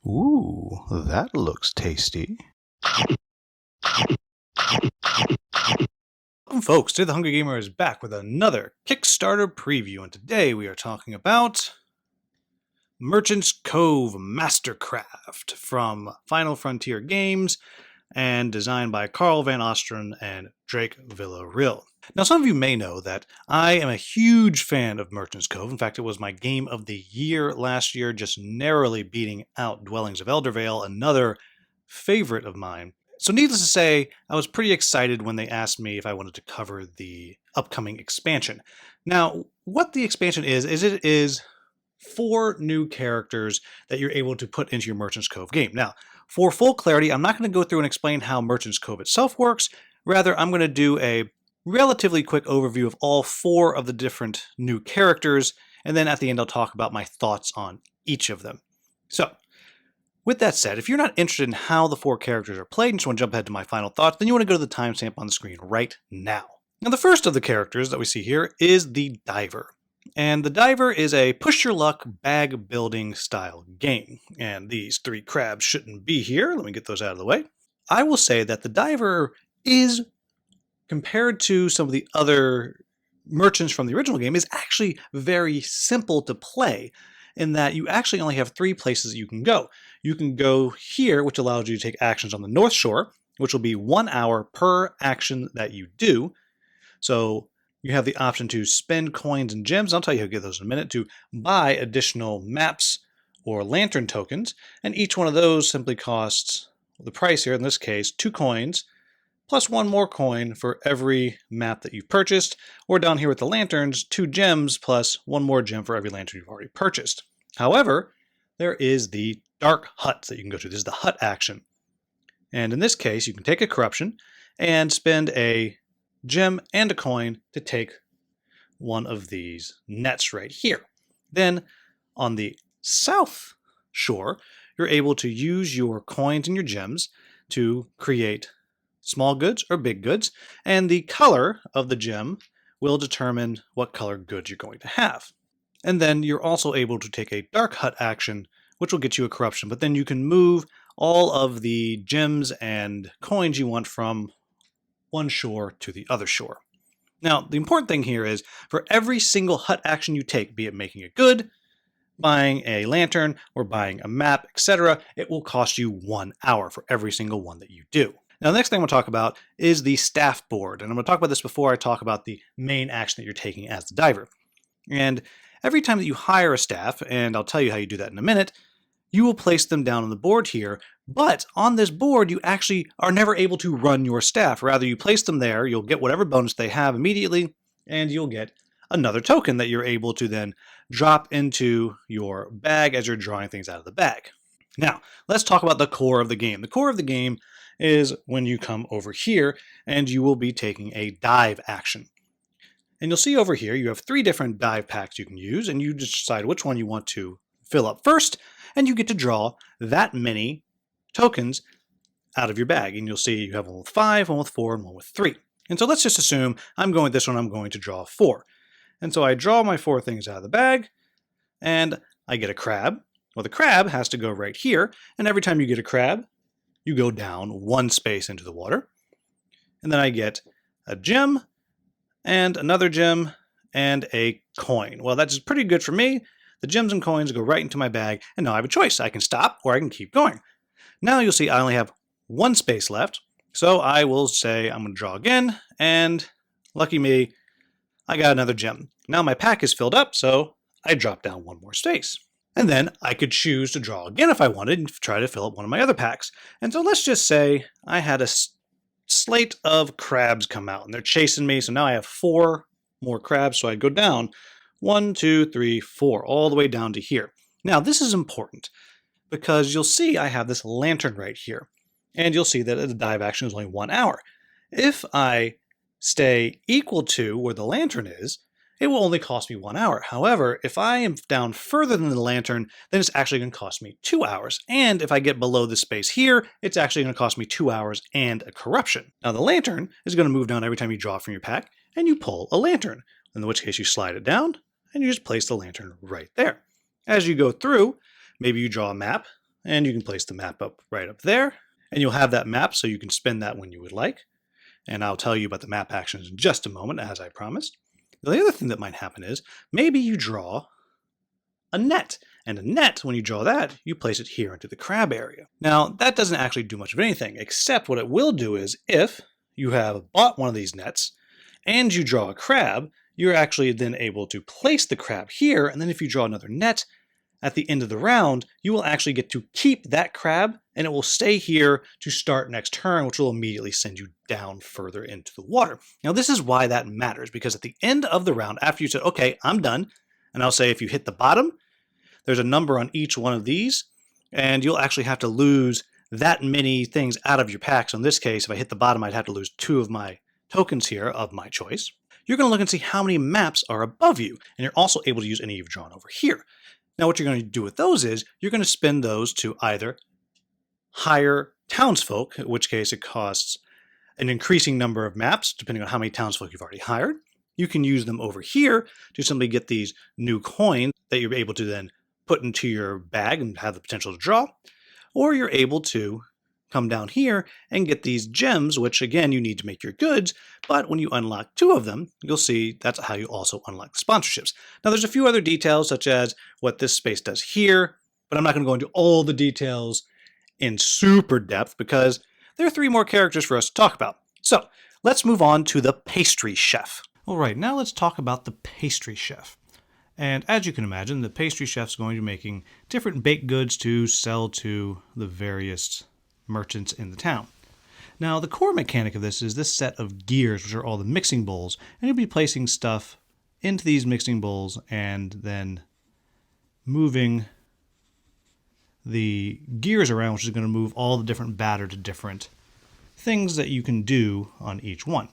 Ooh, that looks tasty. Welcome, folks. Today the Hungry Gamer is back with another Kickstarter preview, and today we are talking about Merchant's Cove Mastercraft from Final Frontier Games and designed by Carl Van Osteren and Drake Villarreal. Now, some of you may know that I am a huge fan of Merchant's Cove. In fact, it was my game of the year last year, just narrowly beating out Dwellings of Eldervale, another favorite of mine. So needless to say, I was pretty excited when they asked me if I wanted to cover the upcoming expansion. Now, what the expansion is it is 4 new characters that you're able to put into your Merchant's Cove game. Now, for full clarity, I'm not going to go through and explain how Merchant's Cove itself works. Rather, I'm going to do a relatively quick overview of all 4 of the different new characters, and then at the end I'll talk about my thoughts on each of them. So, with that said, if you're not interested in how the 4 characters are played and just want to jump ahead to my final thoughts, then you want to go to the timestamp on the screen right now. Now, the first of the characters that we see here is the Diver. And the Diver is a push-your-luck bag building style game. And these 3 crabs shouldn't be here. Let me get those out of the way. I will say that the Diver is, compared to some of the other merchants from the original game, is actually very simple to play, in that you actually only have 3 places that you can go. You can go here, which allows you to take actions on the North Shore, which will be 1 hour per action that you do. So you have the option to spend coins and gems, I'll tell you how to get those in a minute, to buy additional maps or lantern tokens, and each one of those simply costs, the price here in this case, 2 coins, plus 1 more coin for every map that you've purchased, or down here with the lanterns, 2 gems plus 1 more gem for every lantern you've already purchased. However, there is the dark huts that you can go to. This is the hut action. And in this case, you can take a corruption and spend a gem and a coin to take one of these nets right here. Then on the south shore, you're able to use your coins and your gems to create small goods or big goods, and the color of the gem will determine what color goods you're going to have. And then you're also able to take a dark hut action, which will get you a corruption, but then you can move all of the gems and coins you want from one shore to the other shore. Now, the important thing here is for every single hut action you take, be it making a good, buying a lantern, or buying a map, etc., it will cost you 1 hour for every single one that you do. Now, the next thing I'm going to talk about is the staff board. And I'm going to talk about this before I talk about the main action that you're taking as the Diver. And every time that you hire a staff, and I'll tell you how you do that in a minute, you will place them down on the board here. But on this board, you actually are never able to run your staff. Rather, you place them there, you'll get whatever bonus they have immediately, and you'll get another token that you're able to then drop into your bag as you're drawing things out of the bag. Now, let's talk about the core of the game. The core of the game is when you come over here and you will be taking a dive action. And you'll see over here you have 3 different dive packs you can use, and you just decide which one you want to fill up first, and you get to draw that many tokens out of your bag. And you'll see you have one with 5, one with 4, and one with 3. And so let's just assume I'm going with this one, I'm going to draw 4. And so I draw my 4 things out of the bag, and I get a crab. Well, the crab has to go right here, and every time you get a crab, you go down 1 space into the water. And then I get a gem, and another gem, and a coin. Well, that's pretty good for me. The gems and coins go right into my bag, and now I have a choice. I can stop, or I can keep going. Now you'll see I only have 1 space left, so I will say I'm going to draw again, and lucky me, I got another gem. Now my pack is filled up, so I drop down 1 more space. And then I could choose to draw again if I wanted and try to fill up one of my other packs. And so let's just say I had a slate of crabs come out, and they're chasing me, so now I have 4 more crabs, so I go down 1, 2, 3, 4, all the way down to here. Now, this is important because you'll see I have this lantern right here, and you'll see that the dive action is only 1 hour. If I stay equal to where the lantern is, it will only cost me 1 hour. However, if I am down further than the lantern, then it's actually going to cost me 2 hours. And if I get below the space here, it's actually going to cost me 2 hours and a corruption. Now, the lantern is going to move down every time you draw from your pack, and you pull a lantern, in which case you slide it down, and you just place the lantern right there. As you go through, maybe you draw a map, and you can place the map up right up there. And you'll have that map so you can spin that when you would like. And I'll tell you about the map actions in just a moment, as I promised. The other thing that might happen is maybe you draw a net. And a net, when you draw that, you place it here into the crab area. Now, that doesn't actually do much of anything, except what it will do is if you have bought one of these nets and you draw a crab, you're actually then able to place the crab here, and then if you draw another net, at the end of the round, you will actually get to keep that crab, and it will stay here to start next turn, which will immediately send you down further into the water. Now, this is why that matters, because at the end of the round, after you said, okay, I'm done, and I'll say if you hit the bottom, there's a number on each one of these, and you'll actually have to lose that many things out of your pack. So in this case, if I hit the bottom, I'd have to lose 2 of my tokens here of my choice. You're going to look and see how many maps are above you, and you're also able to use any you've drawn over here. Now, what you're going to do with those is you're going to spend those to either hire townsfolk, in which case it costs an increasing number of maps, depending on how many townsfolk you've already hired. You can use them over here to simply get these new coins that you're able to then put into your bag and have the potential to draw. Or you're able to come down here and get these gems, which again, you need to make your goods, but when you unlock 2 of them, you'll see that's how you also unlock the sponsorships. Now, there's a few other details, such as what this space does here, but I'm not going to go into all the details in super depth because there are 3 more characters for us to talk about. So, let's move on to the Pastry Chef. All right, now let's talk about the Pastry Chef. And as you can imagine, the Pastry Chef's going to be making different baked goods to sell to the various merchants in the town. Now, the core mechanic of this is this set of gears, which are all the mixing bowls, and you'll be placing stuff into these mixing bowls and then moving the gears around, which is going to move all the different batter to different things that you can do on each one.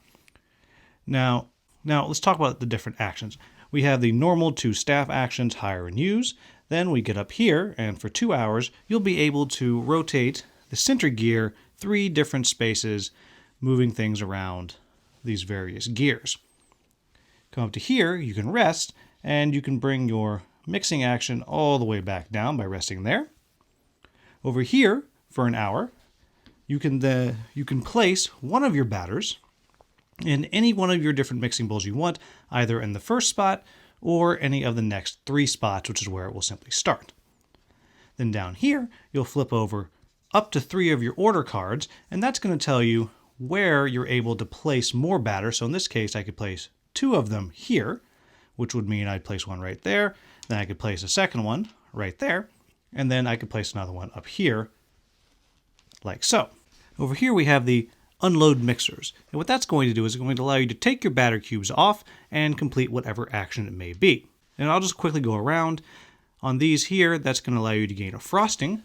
Now let's talk about the different actions. We have the normal 2 staff actions, hire and use. Then we get up here, and for 2 hours, you'll be able to rotate the center gear 3 different spaces, moving things around these various gears. Come up to here, you can rest, and you can bring your mixing action all the way back down by resting there. Over here, for an hour, you can place one of your batters in any one of your different mixing bowls you want, either in the first spot or any of the next 3 spots, which is where it will simply start. Then down here, you'll flip over up to 3 of your order cards, and that's going to tell you where you're able to place more batter. So in this case, I could place 2 of them here, which would mean I'd place one right there, then I could place a second one right there, and then I could place another one up here, like so. Over here we have the unload mixers, and what that's going to do is it's going to allow you to take your batter cubes off and complete whatever action it may be. And I'll just quickly go around. On these here, that's going to allow you to gain a frosting,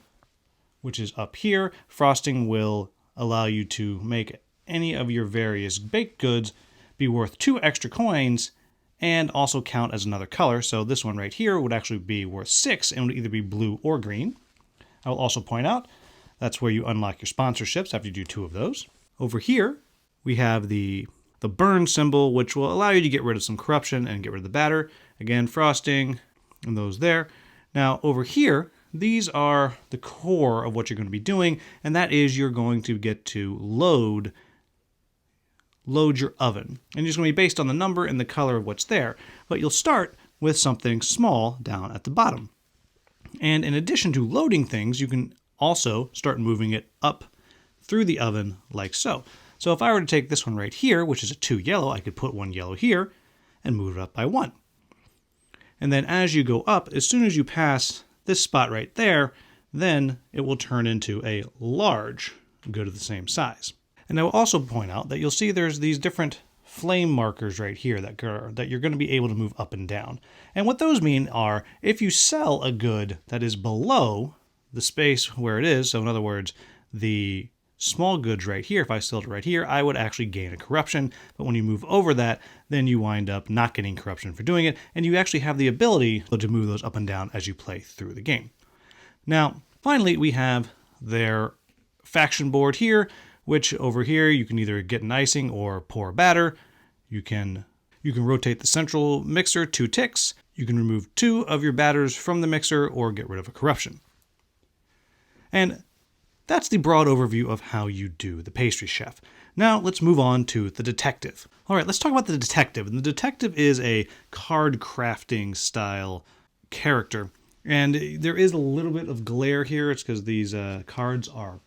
which is up here. Frosting will allow you to make any of your various baked goods be worth 2 extra coins and also count as another color. So this one right here would actually be worth 6 and would either be blue or green. I will also point out that's where you unlock your sponsorships after you do 2 of those. Over here, we have the burn symbol, which will allow you to get rid of some corruption and get rid of the batter. Again, frosting and those there. Now over here, these are the core of what you're going to be doing, and that is you're going to get to load your oven. And it's going to be based on the number and the color of what's there, but you'll start with something small down at the bottom. And in addition to loading things, you can also start moving it up through the oven like so. So if I were to take this one right here, which is a 2 yellow, I could put 1 yellow here and move it up by 1. And then as you go up, as soon as you pass this spot right there, then it will turn into a large good of the same size. And I will also point out that you'll see there's these different flame markers right here that you're going to be able to move up and down. And what those mean are if you sell a good that is below the space where it is, so in other words, the small goods right here, if I sold it right here, I would actually gain a corruption. But when you move over that, then you wind up not getting corruption for doing it, and you actually have the ability to move those up and down as you play through the game. Now, finally, we have their faction board here, which over here you can either get an icing or pour a batter. You can rotate the central mixer 2 ticks. You can remove 2 of your batters from the mixer or get rid of a corruption. And that's the broad overview of how you do the pastry chef. Now let's move on to the detective. All right, let's talk about the detective. And the detective is a card crafting style character. And there is a little bit of glare here. It's because these cards are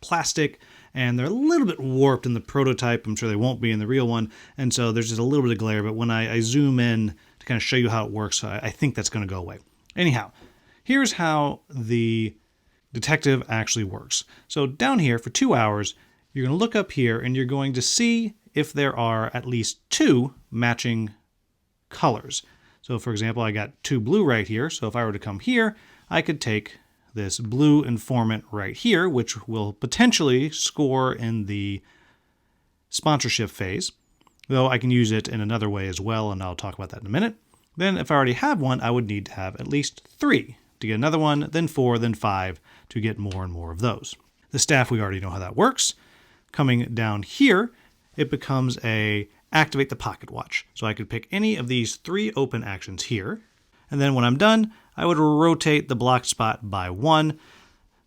plastic and they're a little bit warped in the prototype. I'm sure they won't be in the real one. And so there's just a little bit of glare. But when I zoom in to kind of show you how it works, I think that's going to go away. Anyhow, here's how the detective actually works. So down here for 2 hours, you're going to look up here and you're going to see if there are at least 2 matching colors. So for example, I got 2 blue right here. So if I were to come here, I could take this blue informant right here, which will potentially score in the sponsorship phase, though I can use it in another way as well, and I'll talk about that in a minute. Then if I already have one, I would need to have at least 3 to get another one, then 4, then 5 to get more and more of those. The staff, we already know how that works. Coming down here, it becomes a activate the pocket watch. So I could pick any of these 3 open actions here. And then when I'm done, I would rotate the blocked spot by 1.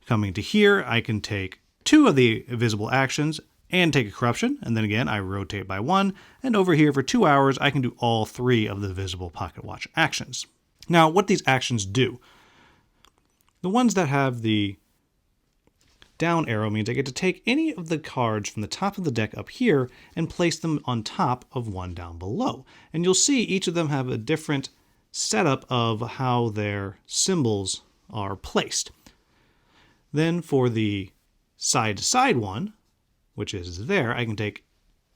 Coming to here, I can take 2 of the visible actions and take a corruption. And then again, I rotate by 1. And over here for 2 hours, I can do all 3 of the visible pocket watch actions. Now, what these actions do. The ones that have the down arrow means I get to take any of the cards from the top of the deck up here and place them on top of one down below. And you'll see each of them have a different setup of how their symbols are placed. Then for the side-to-side one, which is there, I can take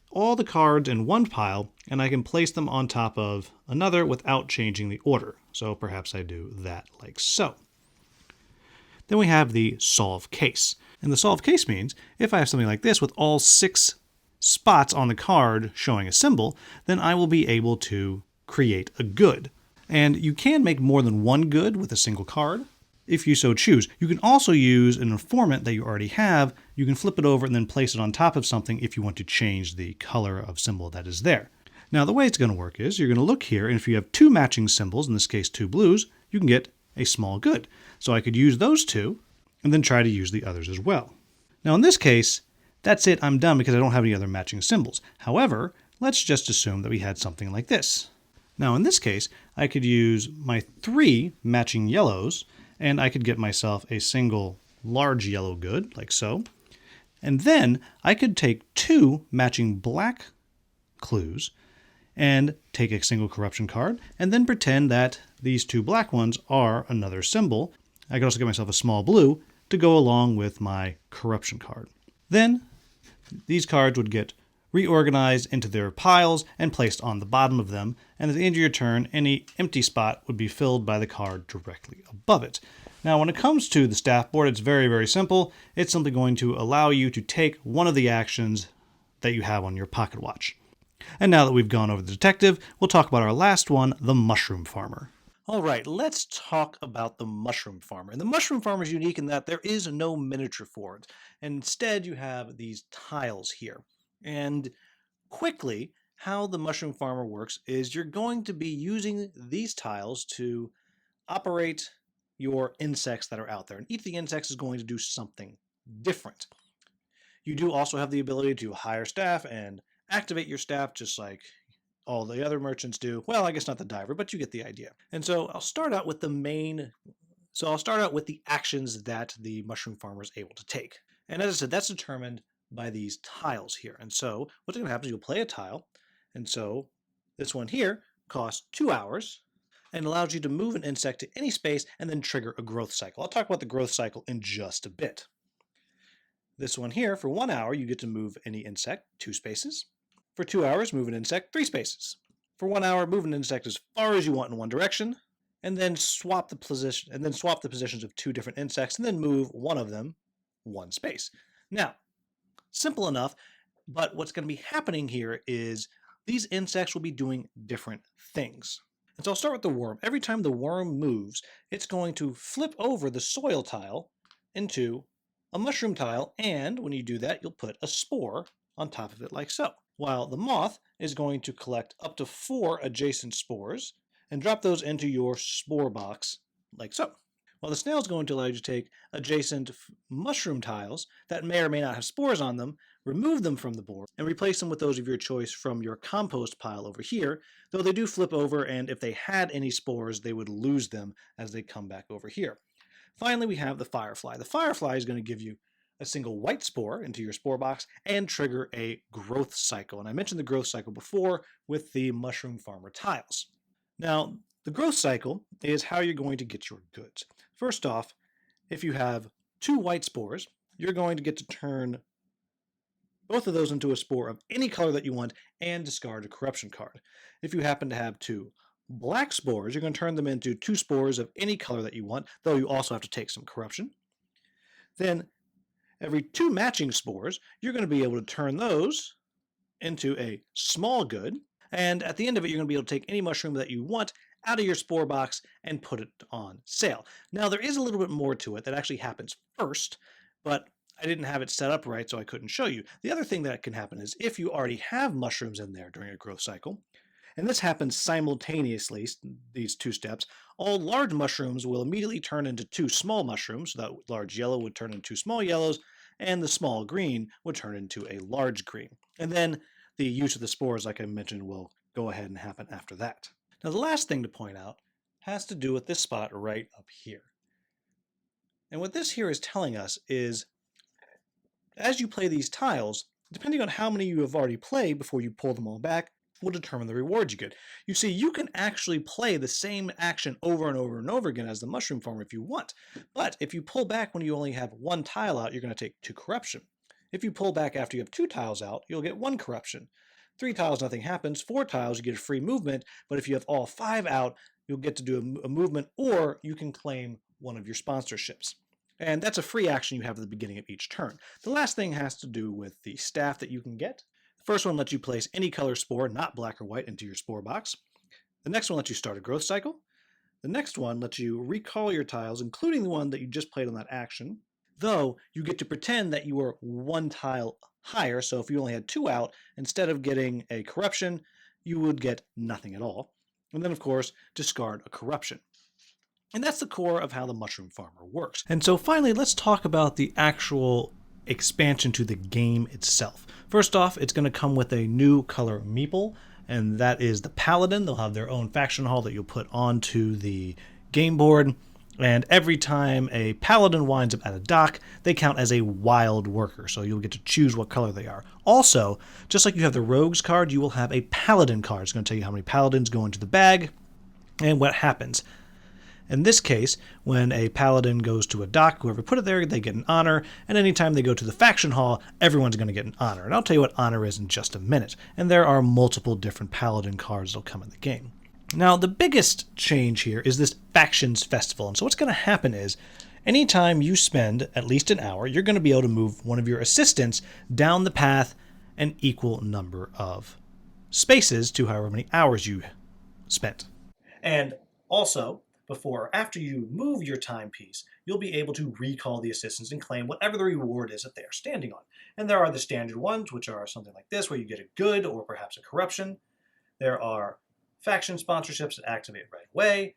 all the cards in one pile and I can place them on top of another without changing the order. So perhaps I do that like so. Then we have the solve case. And the solve case means if I have something like this with all 6 spots on the card showing a symbol, then I will be able to create a good. And you can make more than one good with a single card if you so choose. You can also use an informant that you already have. You can flip it over and then place it on top of something if you want to change the color of symbol that is there. Now the way it's going to work is you're going to look here, and if you have 2 matching symbols, in this case 2 blues, you can get a small good. So I could use those 2 and then try to use the others as well. Now in this case, that's it, I'm done because I don't have any other matching symbols. However, let's just assume that we had something like this. Now in this case, I could use my 3 matching yellows and I could get myself a single large yellow good, like so. And then I could take 2 matching black clues and take a single corruption card and then pretend that these 2 black ones are another symbol. I could also get myself a small blue to go along with my corruption card. Then these cards would get reorganized into their piles and placed on the bottom of them, and at the end of your turn, any empty spot would be filled by the card directly above it. Now, when it comes to the staff board, it's very, very simple. It's simply going to allow you to take one of the actions that you have on your pocket watch. And now that we've gone over the detective, we'll talk about our last one, the mushroom farmer. All right, let's talk about the mushroom farmer. And the mushroom farmer is unique in that there is no miniature for it. And instead, you have these tiles here. And quickly, how the mushroom farmer works is you're going to be using these tiles to operate your insects that are out there. And each of the insects is going to do something different. You do also have the ability to hire staff and activate your staff just like all the other merchants do. Well, I guess not the diver, but you get the idea. And so I'll start out with the actions that the mushroom farmer is able to take. And as I said, that's determined by these tiles here. And so what's going to happen is you'll play a tile. And so this one here costs 2 hours and allows you to move an insect to any space and then trigger a growth cycle. I'll talk about the growth cycle in just a bit. This one here, for 1 hour, you get to move any insect 2 spaces. For 2 hours, move an insect 3 spaces. For 1 hour, move an insect as far as you want in one direction, and then swap the positions of 2 different insects, and then move one of them 1 space. Now, simple enough, but what's going to be happening here is these insects will be doing different things. And so I'll start with the worm. Every time the worm moves, it's going to flip over the soil tile into a mushroom tile, and when you do that, you'll put a spore on top of it like so. While the moth is going to collect up to 4 adjacent spores and drop those into your spore box like so. While the snail is going to allow you to take adjacent mushroom tiles that may or may not have spores on them, remove them from the board, and replace them with those of your choice from your compost pile over here, though they do flip over, and if they had any spores, they would lose them as they come back over here. Finally, we have the firefly. The firefly is going to give you a single white spore into your spore box and trigger a growth cycle. And I mentioned the growth cycle before with the mushroom farmer tiles. Now, the growth cycle is how you're going to get your goods. First off, if you have 2 white spores, you're going to get to turn both of those into a spore of any color that you want and discard a corruption card. If you happen to have 2 black spores, you're going to turn them into 2 spores of any color that you want, though you also have to take some corruption. Then every 2 matching spores, you're going to be able to turn those into a small good, and at the end of it, you're going to be able to take any mushroom that you want out of your spore box and put it on sale. Now, there is a little bit more to it that actually happens first, but I didn't have it set up right, so I couldn't show you. The other thing that can happen is if you already have mushrooms in there during a growth cycle, and this happens simultaneously, these 2 steps, all large mushrooms will immediately turn into 2 small mushrooms. So that large yellow would turn into 2 small yellows, and the small green would turn into a large green. And then the use of the spores, like I mentioned, will go ahead and happen after that. Now, the last thing to point out has to do with this spot right up here. And what this here is telling us is, as you play these tiles, depending on how many you have already played before you pull them all back, will determine the rewards you get. You see, you can actually play the same action over and over and over again as the mushroom farmer if you want. But if you pull back when you only have 1 tile out, you're going to take 2 corruption. If you pull back after you have 2 tiles out, you'll get 1 corruption. 3 tiles, nothing happens. 4 tiles, you get a free movement. But if you have all 5 out, you'll get to do a movement, or you can claim one of your sponsorships. And that's a free action you have at the beginning of each turn. The last thing has to do with the staff that you can get. The first one lets you place any color spore, not black or white, into your spore box. The next one lets you start a growth cycle. The next one lets you recall your tiles, including the one that you just played on that action, though you get to pretend that you were 1 tile higher. So if you only had 2 out, instead of getting a corruption, you would get nothing at all. And then, of course, discard a corruption. And that's the core of how the mushroom farmer works. And so finally, let's talk about the actual expansion to the game itself. First off, it's going to come with a new color meeple, and that is the Paladin. They'll have their own faction hall that you'll put onto the game board. And every time a Paladin winds up at a dock, they count as a wild worker, so you'll get to choose what color they are. Also, just like you have the Rogues card, you will have a Paladin card. It's going to tell you how many Paladins go into the bag and what happens. In this case, when a Paladin goes to a dock, whoever put it there, they get an honor, and anytime they go to the faction hall, everyone's going to get an honor. And I'll tell you what honor is in just a minute. And there are multiple different Paladin cards that'll come in the game. Now, the biggest change here is this Factions Festival. And so what's going to happen is, anytime you spend at least an hour, you're going to be able to move one of your assistants down the path an equal number of spaces to however many hours you spent. And also, before or after you move your timepiece, you'll be able to recall the assistants and claim whatever the reward is that they are standing on. And there are the standard ones, which are something like this, where you get a good or perhaps a corruption. There are faction sponsorships that activate right away.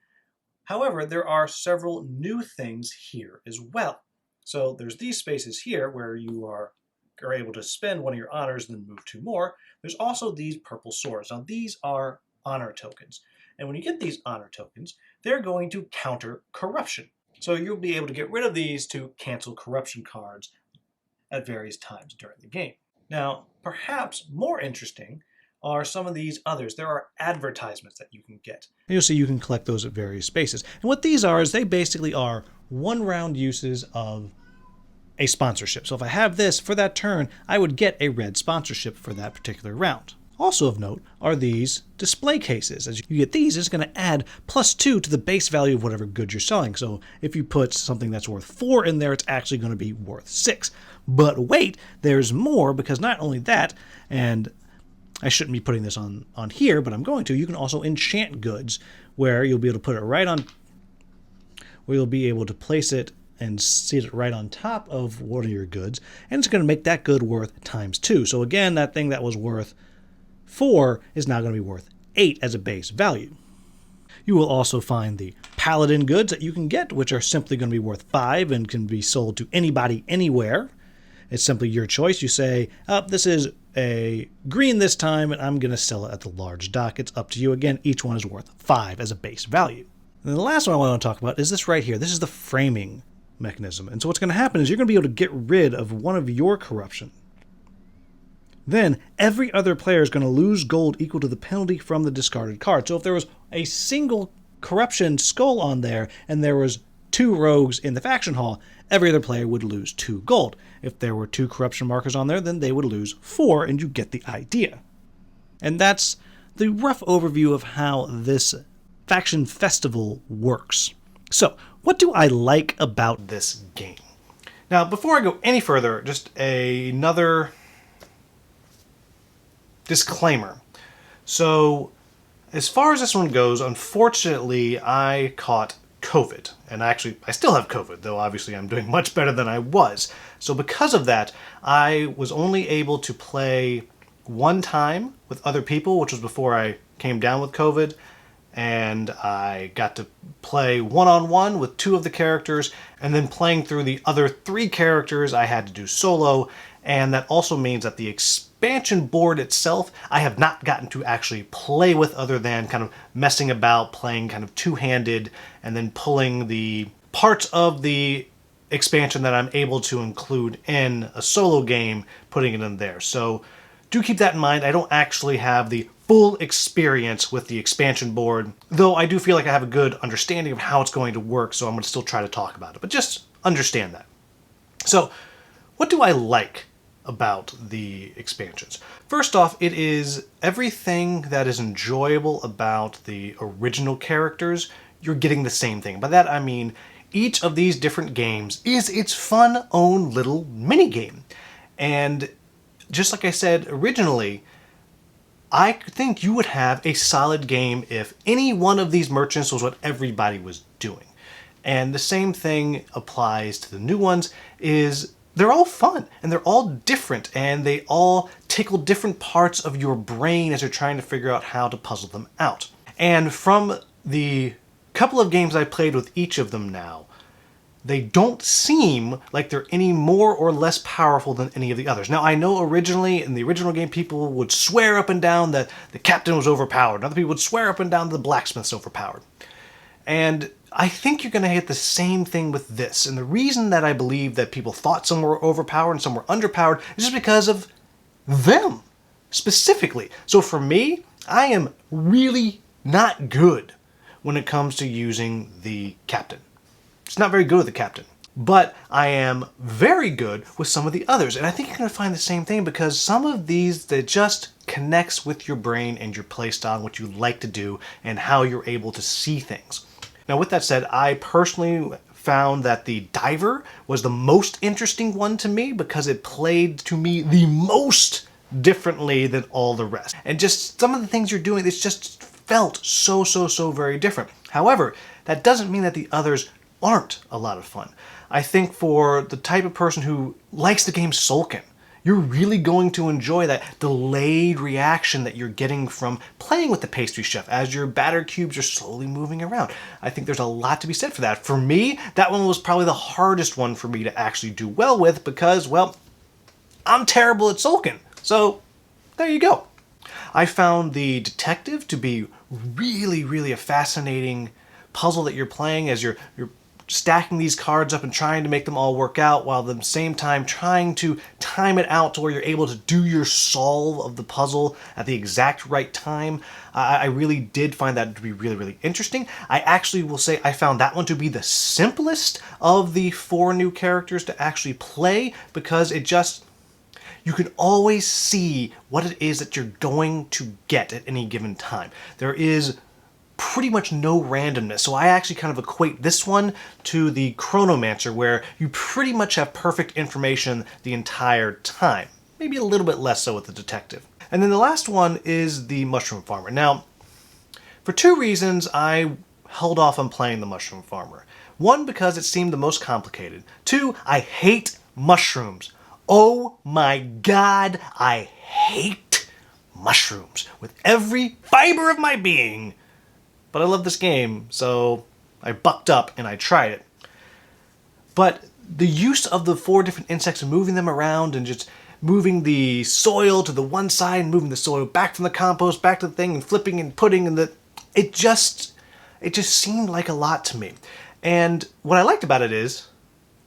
However, there are several new things here as well. So there's these spaces here where you are able to spend one of your honors and then move 2 more. There's also these purple swords. Now these are honor tokens. And when you get these honor tokens, they're going to counter corruption. So you'll be able to get rid of these to cancel corruption cards at various times during the game. Now, perhaps more interesting are some of these others. There are advertisements that you can get. And you'll see you can collect those at various spaces. And what these are is they basically are 1-round uses of a sponsorship. So if I have this for that turn, I would get a red sponsorship for that particular round. Also of note are these display cases. As you get these, it's going to add +2 to the base value of whatever good you're selling. So if you put something that's worth 4 in there, it's actually going to be worth 6. But wait, there's more, because not only that, and I shouldn't be putting this on here, but I'm going to, you can also enchant goods, where you'll be able to put it right on, where you'll be able to place it and seat it right on top of one of your goods, and it's going to make that good worth ×2. So again, that thing that was worth 4 is now going to be worth 8 as a base value. You will also find the paladin goods that you can get, which are simply going to be worth 5 and can be sold to anybody anywhere. It's simply your choice. You say, this is a green this time, and I'm going to sell it at the large dock. It's up to you. Again, each one is worth 5 as a base value. And then the last one I want to talk about is this right here. This is the framing mechanism. And so what's going to happen is you're going to be able to get rid of one of your corruption. Then every other player is going to lose gold equal to the penalty from the discarded card. So if there was a single corruption skull on there and there was 2 rogues in the faction hall, every other player would lose 2 gold. If there were 2 corruption markers on there, then they would lose 4, and you get the idea. And that's the rough overview of how this faction festival works. So, what do I like about this game? Now, before I go any further, just another disclaimer. So, as far as this one goes, unfortunately, I caught COVID. And actually, I still have COVID, though obviously I'm doing much better than I was. So because of that, I was only able to play one time with other people, which was before I came down with COVID. And I got to play one-on-one with 2 of the characters, and then playing through the other 3 characters I had to do solo. And that also means that the expansion board itself, I have not gotten to actually play with other than kind of messing about, playing kind of two-handed, and then pulling the parts of the expansion that I'm able to include in a solo game, putting it in there. So do keep that in mind. I don't actually have the full experience with the expansion board, though I do feel like I have a good understanding of how it's going to work, so I'm going to still try to talk about it. But just understand that. So, what do I like about the expansions? First off, it is everything that is enjoyable about the original characters. You're getting the same thing. By that I mean each of these different games is its fun own little mini game. And just like I said originally, I think you would have a solid game if any one of these merchants was what everybody was doing. And the same thing applies to the new ones, is they're all fun, and they're all different, and they all tickle different parts of your brain as you're trying to figure out how to puzzle them out. And from the couple of games I played with each of them now, they don't seem like they're any more or less powerful than any of the others. Now, I know originally, in the original game, people would swear up and down that the captain was overpowered, and other people would swear up and down that the blacksmith's overpowered. And I think you're going to get the same thing with this. And the reason that I believe that people thought some were overpowered and some were underpowered is just because of them, specifically. So for me, I am really not good when it comes to using the captain. It's not very good with the captain. But I am very good with some of the others. And I think you're going to find the same thing, because some of these, that just connects with your brain and your playstyle and what you like to do and how you're able to see things. Now, with that said, I personally found that the diver was the most interesting one to me, because it played to me the most differently than all the rest. And just some of the things you're doing, it's just felt so very different. However, that doesn't mean that the others aren't a lot of fun. I think for the type of person who likes the game Sulkin, you're really going to enjoy that delayed reaction that you're getting from playing with the Pastry Chef as your batter cubes are slowly moving around. I think there's a lot to be said for that. For me, that one was probably the hardest one for me to actually do well with, because, well, I'm terrible at Sulkin. So, there you go. I found the detective to be really a fascinating puzzle that you're playing as you're stacking these cards up and trying to make them all work out, while at the same time trying to time it out to where you're able to do your solve of the puzzle at the exact right time. I really did find that to be really interesting. I actually will say I found that one to be the simplest of the 4 new characters to actually play, because it just, you can always see what it is that you're going to get at any given time. There is pretty much no randomness. So I actually kind of equate this one to the Chronomancer, where you pretty much have perfect information the entire time. Maybe a little bit less so with the detective. And then the last one is the Mushroom Farmer. Now, for 2 reasons, I held off on playing the Mushroom Farmer. 1, because it seemed the most complicated. 2, I hate mushrooms. Oh my God, I hate mushrooms with every fiber of my being. But I love this game, so I bucked up and I tried it. But the use of the 4 different insects and moving them around and just moving the soil to the one side and moving the soil back from the compost back to the thing and flipping and putting and it just seemed like a lot to me. And what I liked about it is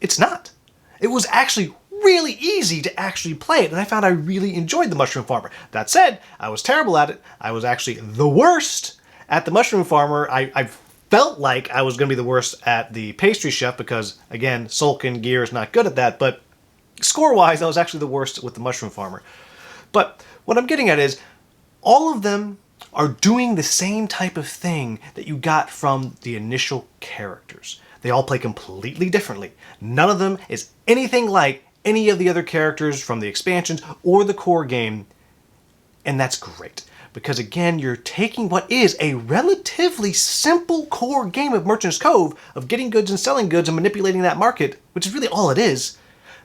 it's not. It was actually really easy to actually play it, and I found I really enjoyed the Mushroom Farmer. That said, I was terrible at it. I was actually the worst at the Mushroom Farmer. I felt like I was going to be the worst at the Pastry Chef because, again, Sulkin Gear is not good at that, but score-wise, I was actually the worst with the Mushroom Farmer. But what I'm getting at is all of them are doing the same type of thing that you got from the initial characters. They all play completely differently. None of them is anything like any of the other characters from the expansions or the core game, and that's great. Because again, you're taking what is a relatively simple core game of Merchant's Cove, of getting goods and selling goods and manipulating that market, which is really all it is,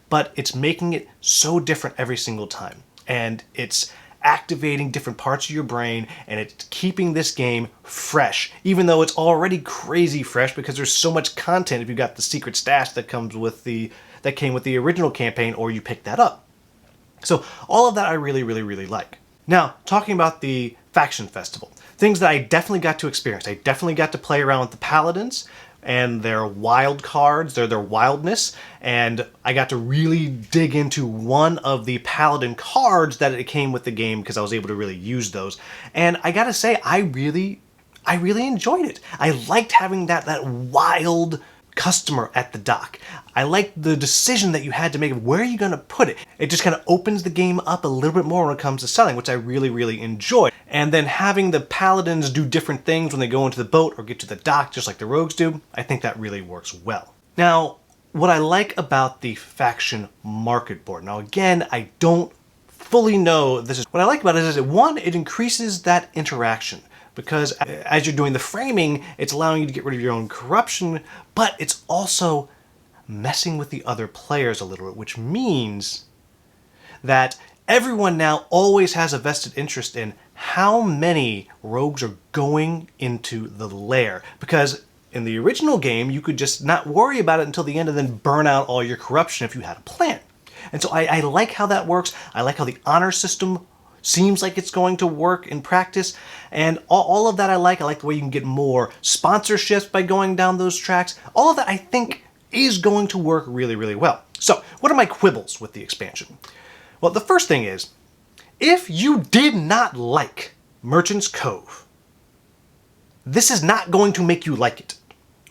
but it's making it so different every single time. And it's activating different parts of your brain, and it's keeping this game fresh, even though it's already crazy fresh because there's so much content if you got the secret stash that came with the original campaign or you pick that up. So all of that I really, really, really like. Now, talking about the Faction Festival, things that I definitely got to experience. I definitely got to play around with the Paladins and their wild cards, their wildness, and I got to really dig into one of the Paladin cards that it came with the game because I was able to really use those. And I gotta say, I really enjoyed it. I liked having that wild customer at the dock. I liked the decision that you had to make of where are you going to put it. It just kind of opens the game up a little bit more when it comes to selling, which I really, really enjoy. And then having the Paladins do different things when they go into the boat or get to the dock, just like the Rogues do, I think that really works well. Now, what I like about the faction market board, now again, I don't fully know this is, what I like about it is that one, it increases that interaction. Because as you're doing the framing, it's allowing you to get rid of your own corruption, but it's also messing with the other players a little bit, which means that everyone now always has a vested interest in how many rogues are going into the lair. Because in the original game, you could just not worry about it until the end and then burn out all your corruption if you had a plan. And so I like how that works. I like how the honor system seems like it's going to work in practice, and all of that I like. I like the way you can get more sponsorships by going down those tracks. All of that I think is going to work really, really well. So, what are my quibbles with the expansion? Well, the first thing is, if you did not like Merchant's Cove, this is not going to make you like it,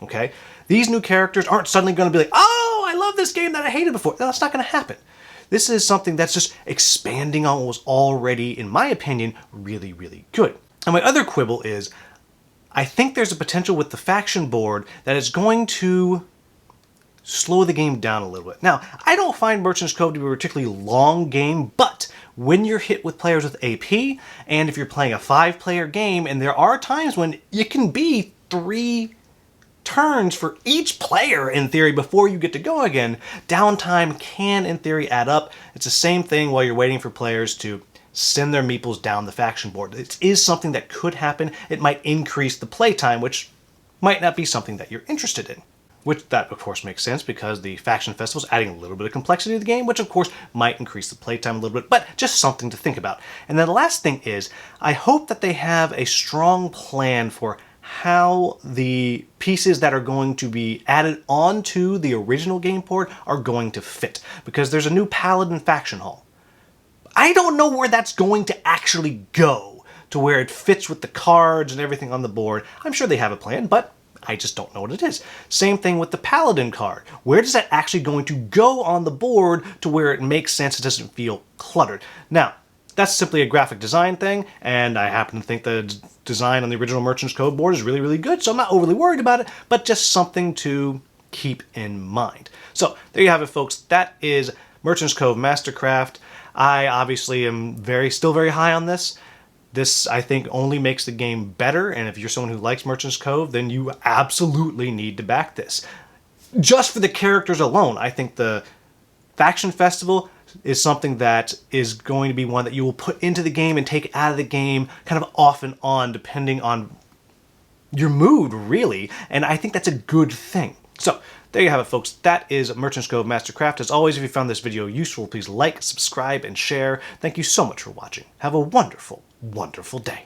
okay? These new characters aren't suddenly going to be like, oh, I love this game that I hated before. That's not going to happen. This is something that's just expanding on what was already, in my opinion, really, really good. And my other quibble is, I think there's a potential with the faction board that is going to slow the game down a little bit. Now, I don't find Merchant's Cove to be a particularly long game, but when you're hit with players with AP, and if you're playing a 5-player game, and there are times when it can be 3 turns for each player, in theory, before you get to go again, downtime can, in theory, add up. It's the same thing while you're waiting for players to send their meeples down the faction board. It is something that could happen. It might increase the playtime, which might not be something that you're interested in. Which, that, of course, makes sense because the Faction Festival is adding a little bit of complexity to the game, which, of course, might increase the playtime a little bit, but just something to think about. And then the last thing is, I hope that they have a strong plan for how the pieces that are going to be added onto the original game port are going to fit. Because there's a new Paladin faction hall. I don't know where that's going to actually go, to where it fits with the cards and everything on the board. I'm sure they have a plan, but I just don't know what it is. Same thing with the Paladin card. Where does that actually going to go on the board to where it makes sense, it doesn't feel cluttered? Now, that's simply a graphic design thing, and I happen to think the design on the original Merchant's Cove board is really, really good, so I'm not overly worried about it, but just something to keep in mind. So, there you have it, folks. That is Merchant's Cove Mastercraft. I obviously am still very high on this. This, I think, only makes the game better, and if you're someone who likes Merchant's Cove, then you absolutely need to back this. Just for the characters alone, I think the Faction Festival is something that is going to be one that you will put into the game and take out of the game kind of off and on, depending on your mood, really, and I think that's a good thing. So, there you have it, folks. That is Merchant's Cove Mastercraft. As always, if you found this video useful, please like, subscribe, and share. Thank you so much for watching. Have a wonderful, wonderful day.